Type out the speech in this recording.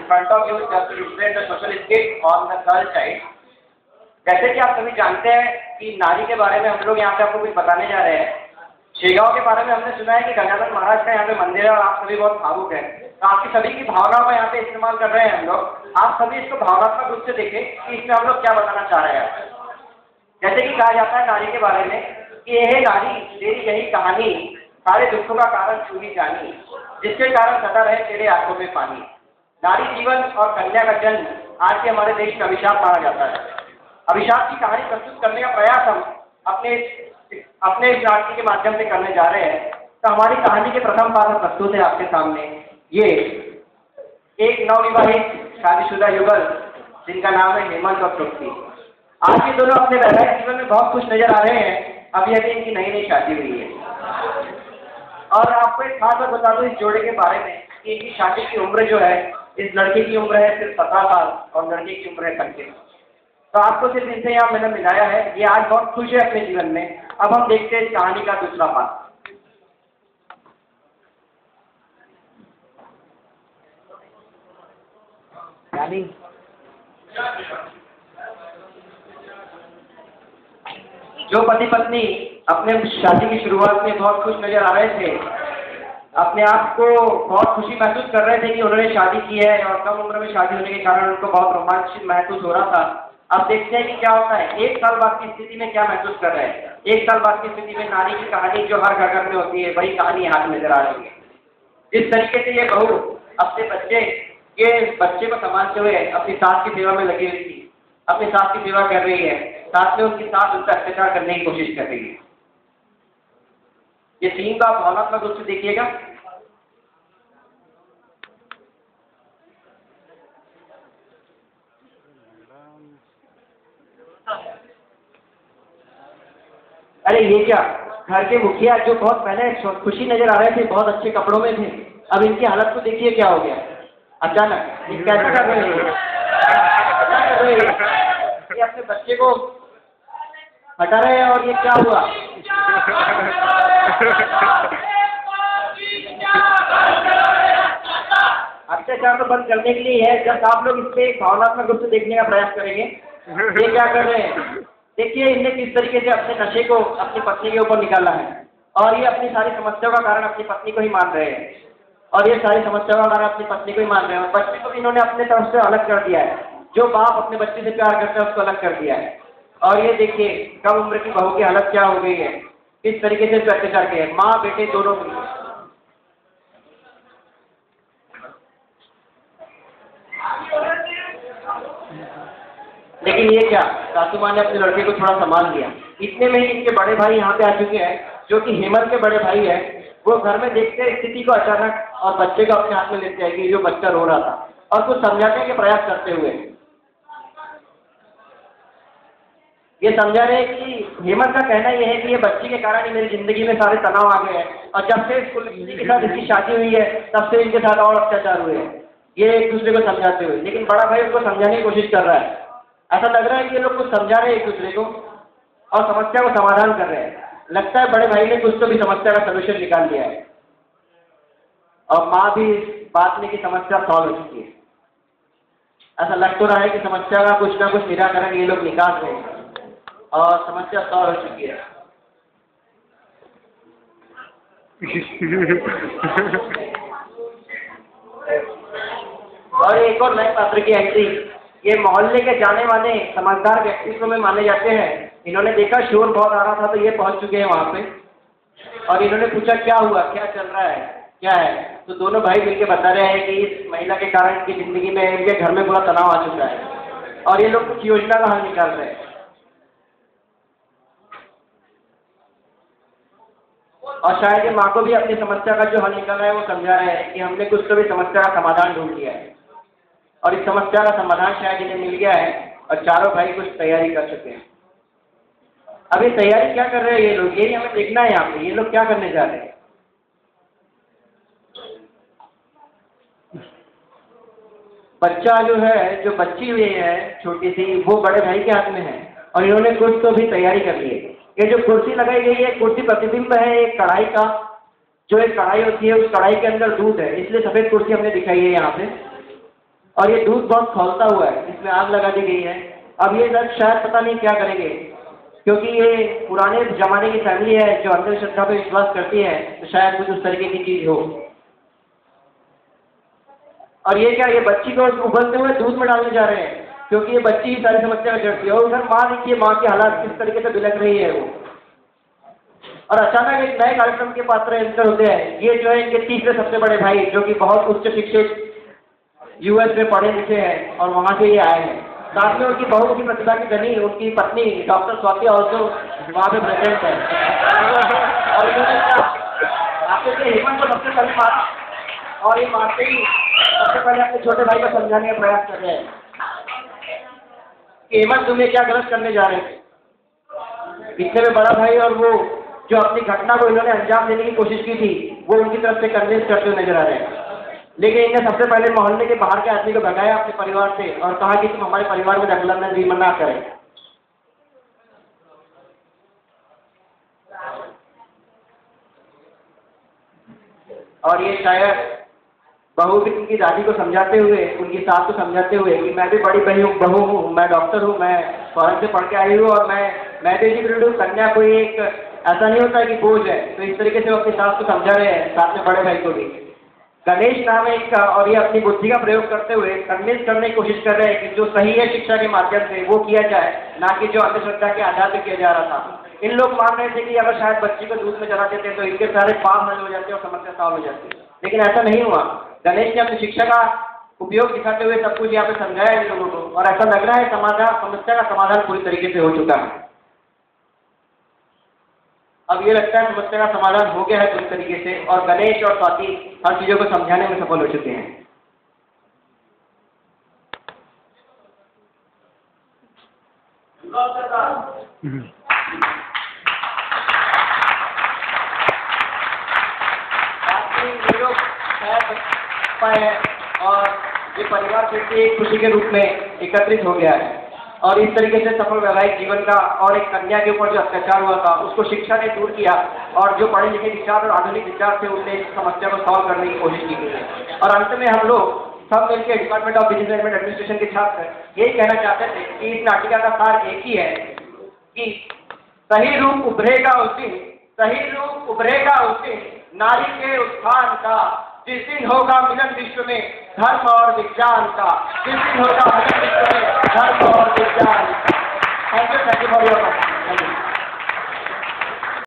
front of you just to illustrate the social skit on the girl side. जैसे कि आप सभी जानते हैं कि नारी के बारे में हम लोग यहाँ पे आपको कुछ बताने जा रहे हैं। शेगांव के बारे में हमने सुना है कि गंगाधर महाराज का यहाँ पे मंदिर है और आप सभी बहुत भावुक हैं, तो आपकी सभी की भावनाओं का यहाँ पे इस्तेमाल कर रहे हैं हम लोग। आप सभी इसको भावनात्मक रूप से देखें कि इसमें हम लोग क्या बताना चाह रहे हैं। जैसे कि कहा जाता है नारी के बारे में कि यह नारी तेरी यही कहानी, सारे दुखों का कारण तू ही जानी, जिसके कारण सदा रहे तेरे आंखों में पानी। नारी जीवन और कन्या का जन्म आज के हमारे देश का अभिशाप माना जाता है। अभिशाप की कहानी प्रस्तुत करने का प्रयास हम अपने इस नाटक के माध्यम से करने जा रहे हैं। तो हमारी कहानी के प्रथम पात्र प्रस्तुत है आपके सामने। ये एक नवविवाहित शादीशुदा युगल जिनका नाम है हेमंत और तृप्ति। आज ये दोनों अपने वैवाहिक जीवन में बहुत खुश नजर आ रहे हैं। अभी अभी इनकी नई नई शादी हुई है और आपको एक खास बात बता दूं इस जोड़े के बारे में कि इनकी शादी की उम्र जो है, इस लड़के की उम्र है सिर्फ 17 साल और लड़के की उम्र है 25। तो आपको सिर्फ इनसे यहाँ मैंने मिलाया है। ये आज बहुत खुश है अपने जीवन में। अब हम देखते हैं इस कहानी का दूसरा पार्ट। जो पति पत्नी अपने शादी की शुरुआत में बहुत खुश नजर आ रहे थे, अपने आप को बहुत खुशी महसूस कर रहे थे कि उन्होंने शादी की है और कम उम्र में शादी होने के कारण उनको बहुत रोमांचित महसूस हो रहा था। अब देखते हैं कि क्या होता है। एक साल बाद की स्थिति में क्या महसूस कर रहे हैं। एक साल बाद की स्थिति में नारी की कहानी जो हर घर में होती है, वही कहानी यहाँ नजर आ रही है। इस तरीके से ये बहू अपने बच्चे को संभालते हुए अपनी सास की सेवा में लगी हुई थी, अपनी सास की सेवा कर रही है, साथ में उनकी सास उनका अत्याचार करने की कोशिश कर रही है। ये सीन को आप भावनात्मक रूप से देखिएगा। अरे ये क्या, घर के मुखिया जो बहुत पहले खुशी नजर आ रहे थे, बहुत अच्छे कपड़ों में थे, अब इनकी हालत को देखिए क्या हो गया अचानक। ये कैसा कर रहे हैं, ये अपने बच्चे को हटा रहे हैं और ये क्या हुआ। अत्याचार तो बंद करने के लिए है। जब आप लोग इससे भावनात्मक रूप से देखने का प्रयास करेंगे, ये क्या कर रहे हैं। देखिए इनने किस तरीके से अपने नशे को अपनी पत्नी के ऊपर निकाला है और ये अपनी सारी समस्याओं का कारण अपनी पत्नी को ही मान रहे हैं और ये सारी समस्याओं का कारण अपनी पत्नी को ही मान रहे हैं और बच्चे को भी इन्होंने अपने तरफ से अलग कर दिया है। जो बाप अपने बच्चे से प्यार करता है उसको अलग कर दिया है। और ये देखिए कम उम्र की बहू की हालत क्या हो गई है, किस तरीके से अत्याचार किया है, माँ बेटे दोनों की। लेकिन ये क्या, सासू माँ ने अपने लड़के को थोड़ा संभाल लिया। इतने में ही इनके बड़े भाई यहाँ पे आ चुके हैं, जो कि हेमंत के बड़े भाई हैं। वो घर में देखते हैं स्थिति को अचानक और बच्चे को अपने हाथ में लेते हैं कि जो बच्चा रो रहा था और कुछ समझाने के प्रयास करते हुए ये समझा रहे हैं कि हेमंत का कहना यह है कि ये बच्चे के कारण ही मेरी जिंदगी में सारे तनाव आ गए हैं और जब से किसी के साथ इसकी शादी हुई है तब से इनके साथ और अत्याचार हुए हैं। ये एक दूसरे को समझाते हुए, लेकिन बड़ा भाई उसको समझाने की कोशिश कर रहा है। ऐसा लग रहा है कि ये लोग कुछ समझा रहे हैं एक दूसरे को और समस्या को समाधान कर रहे हैं। लगता है बड़े भाई ने कुछ तो भी समस्या का सलूशन निकाल लिया है और माँ भी इस बात में की समस्या सॉल्व हो चुकी है। ऐसा लग तो रहा है कि समस्या का कुछ ना कुछ निराकरण ये लोग निकाल रहे हैं और समस्या सॉल्व हो चुकी है। और एक और नए पात्र की एंट्री। ये मोहल्ले के जाने माने समझदार व्यक्तित्व में माने जाते हैं। इन्होंने देखा शोर बहुत आ रहा था तो ये पहुंच चुके हैं वहां पे और इन्होंने पूछा क्या हुआ, क्या चल रहा है, क्या है। तो दोनों भाई मिलके बता रहे हैं कि इस महिला के कारण इनकी जिंदगी में, इनके घर में पूरा तनाव आ चुका है और ये लोग कुछ योजना का हल निकाल रहे हैं। और शायद ये माँ को भी अपनी समस्या का जो हल निकाला है वो समझा रहे हैं कि हमने कुछ तो भी समस्या का समाधान ढूंढ लिया है और इस समस्या का समाधान शायद इन्हें मिल गया है और चारों भाई कुछ तैयारी कर चुके हैं। अभी तैयारी क्या कर रहे हैं ये लोग, यही हमें देखना है। यहाँ पे ये लोग क्या करने जा रहे हैं। बच्चा जो है, जो बच्ची हुई है छोटी सी, वो बड़े भाई के हाथ में है और इन्होंने कुछ तो भी तैयारी कर ली है। ये जो कुर्सी लगाई गई है, कुर्सी प्रतिबिंब है एक कढ़ाई का। जो एक कढ़ाई होती है, उस कढ़ाई के अंदर दूध है, इसलिए सफेद कुर्सी हमने दिखाई है यहाँ पे। और ये दूध बहुत खौलता हुआ है, इसमें आग लगा दी गई है। अब ये सर शायद पता नहीं क्या करेंगे, क्योंकि ये पुराने जमाने की फैमिली है जो अंधश्रद्धा पे विश्वास करती है, तो शायद कुछ उस तरीके की चीज हो। और ये क्या, ये बच्ची को उबलते हुए दूध में डालने जा रहे हैं, क्योंकि ये बच्ची ही सारी समस्या में जड़ती है। और उधर माँ देखिए, माँ की हालात किस तरीके से बिलख रही है वो। और अचानक एक नए कार्यक्रम के पात्र एंटर होते हैं। ये जो है इनके तीसरे सबसे बड़े भाई, जो कि बहुत उच्च शिक्षित यूएस में पढ़े लिखे हैं और वहाँ से ये आए हैं। साथ में उनकी बहू की प्रतिभा की धनी, उनकी पत्नी डॉक्टर स्वाति ऑल्सो वहाँ पे प्रेजेंट है। और आपके हेमंत को सबसे पहले मारा, और ये मारते ही सबसे पहले अपने छोटे भाई को समझाने का प्रयास कर रहे हैं कि हेमंत तुम्हें क्या गलत करने जा रहे थे। इतने में बड़ा भाई और वो जो अपनी घटना को इन्होंने अंजाम देने की कोशिश की थी, वो उनकी तरफ से कन्विंस करते हुए नजर आ रहे हैं। लेकिन इन्हें सबसे पहले मोहल्ले के बाहर के आदमी को भगाया अपने परिवार से और कहा कि तुम हमारे परिवार में दखलंदाजी मना करें। और ये शायद बहू भी उनकी दादी को समझाते हुए, उनकी सास को समझाते हुए कि मैं भी बड़ी बहू हूँ, मैं डॉक्टर हूँ, मैं फौरन से पढ़ के आई हूँ और मैं भी एजुकेटेड हूँ, कन्या कोई एक ऐसा नहीं होता है कि बोझ है। तो इस तरीके से वो अपनी सास को समझा रहे हैं, साथ में बड़े भाई को भी। गणेश नाम है इसका, और ये अपनी बुद्धि का प्रयोग करते हुए कन्विंस करने की कोशिश कर रहे हैं कि जो सही है शिक्षा के माध्यम से वो किया जाए, ना कि जो अंधश्रद्धा के आधार पर किया जा रहा था। इन लोग मान रहे थे कि अगर शायद बच्ची को दूध में जला देते तो इनके सारे पाप हल हो जाते और समस्या सॉल्व हो जाती, लेकिन ऐसा नहीं हुआ। गणेश ने अपनी शिक्षा का उपयोग दिखाते हुए सब कुछ यहाँ पे समझाया इन लोगों को, और ऐसा लग रहा है समस्या का समाधान पूरी तरीके से हो चुका है। अब ये लगता है समस्या का समाधान हो गया है पूरी तरीके से, और गणेश और स्वाति हर चीजों को समझाने में सफल हो चुके हैं। और ये परिवार फिर से एक खुशी के रूप में एकत्रित हो गया है, और इस तरीके से सफल वैवाहिक जीवन का, और एक कन्या के ऊपर जो अत्याचार हुआ था उसको शिक्षा ने दूर किया, और जो पढ़े लिखे विचार और आधुनिक विचार थे उनने इस समस्या को सॉल्व करने की कोशिश की गई। और अंत में हम लोग सब मिलकर department of business management administration के छात्र यही कहना चाहते थे कि इस नाटिका का सार एक ही है कि सही रूप उभरेगा उस दिन, सही रूप उभरेगा उस दिन नारी के उत्थान का, जिस दिन होगा मिलन विश्व में धर्म और विज्ञान का, जिस दिन होगा मिलन विश्व में धर्म और विज्ञान का। Thank you for your